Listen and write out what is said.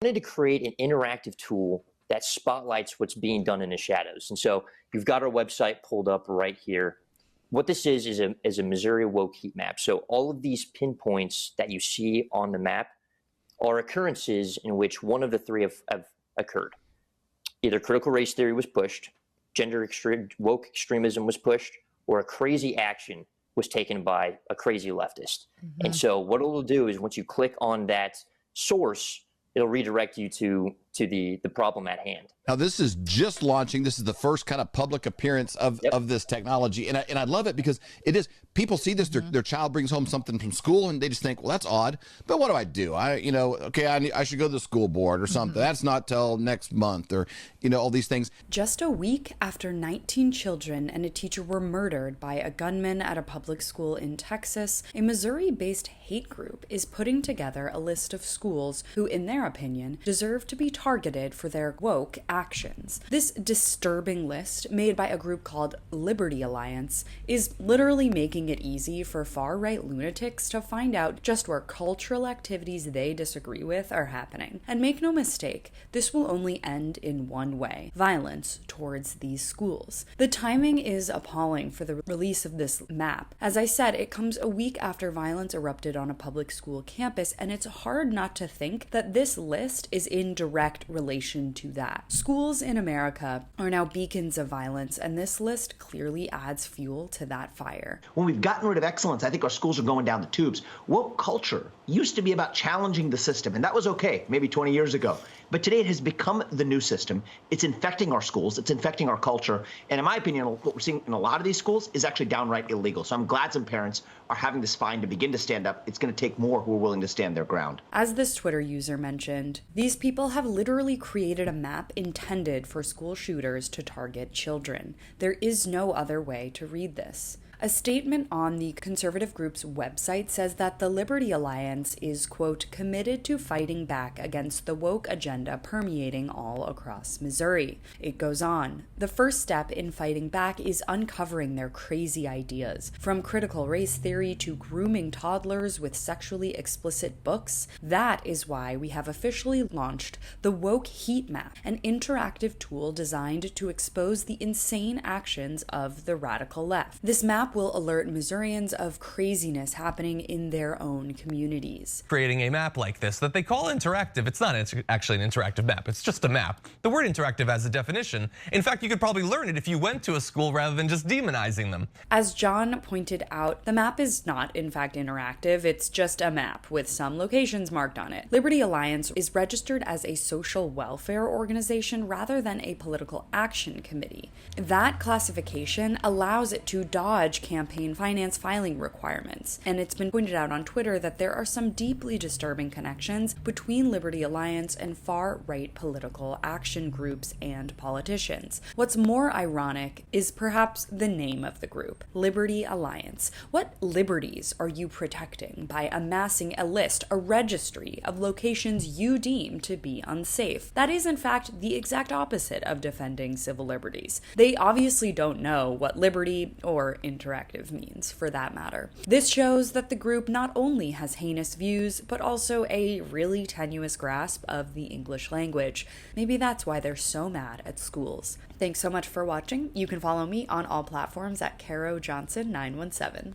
wanted to create an interactive tool that spotlights what's being done in the shadows. And so you've got our website pulled up right here. What this is a Missouri woke heat map. So all of these pinpoints that you see on the map are occurrences in which one of the three have occurred. Either critical race theory was pushed, woke extremism was pushed, or a crazy action was taken by a crazy leftist. Mm-hmm. And so what it'll do is once you click on that source, it'll redirect you to the problem at hand. Now, this is just launching. This is the first kind of public appearance of this technology. And I love it because it is, people see this, their child brings home something from school and they just think, well, that's odd. But what do? I should go to the school board or something. That's not till next month or, all these things. Just a week after 19 children and a teacher were murdered by a gunman at a public school in Texas, a Missouri-based hate group is putting together a list of schools who, in their opinion, deserve to be targeted for their woke actions. This disturbing list, made by a group called Liberty Alliance, is literally making it easy for far-right lunatics to find out just where cultural activities they disagree with are happening. And make no mistake, this will only end in one way: violence towards these schools. The timing is appalling for the release of this map. As I said, it comes a week after violence erupted on a public school campus, and it's hard not to think that this list is in direct relation to that. Schools in America are now beacons of violence, and this list clearly adds fuel to that fire. When we've gotten rid of excellence, I think our schools are going down the tubes. Woke culture used to be about challenging the system, and that was okay, maybe 20 years ago. But today it has become the new system. It's infecting our schools. It's infecting our culture. And in my opinion, what we're seeing in a lot of these schools is actually downright illegal. So I'm glad some parents are having this fight to begin to stand up. It's going to take more who are willing to stand their ground. As this Twitter user mentioned, these people have literally created a map intended for school shooters to target children. There is no other way to read this. A statement on the conservative group's website says that the Liberty Alliance is, quote, committed to fighting back against the woke agenda permeating all across Missouri. It goes on. The first step in fighting back is uncovering their crazy ideas. From critical race theory to grooming toddlers with sexually explicit books, that is why we have officially launched the Woke Heat Map, an interactive tool designed to expose the insane actions of the radical left. This map will alert Missourians of craziness happening in their own communities. Creating a map like this that they call interactive, it's not actually an interactive map, it's just a map. The word interactive has a definition. In fact, you could probably learn it if you went to a school rather than just demonizing them. As John pointed out, the map is not in fact interactive, it's just a map with some locations marked on it. Liberty Alliance is registered as a social welfare organization rather than a political action committee. That classification allows it to dodge campaign finance filing requirements, and it's been pointed out on Twitter that there are some deeply disturbing connections between Liberty Alliance and far-right political action groups and politicians. What's more ironic is perhaps the name of the group, Liberty Alliance. What liberties are you protecting by amassing a list, a registry of locations you deem to be unsafe? That is in fact the exact opposite of defending civil liberties. They obviously don't know what liberty or interactive means, for that matter. This shows that the group not only has heinous views, but also a really tenuous grasp of the English language. Maybe that's why they're so mad at schools. Thanks so much for watching. You can follow me on all platforms at Caro Johnson 917.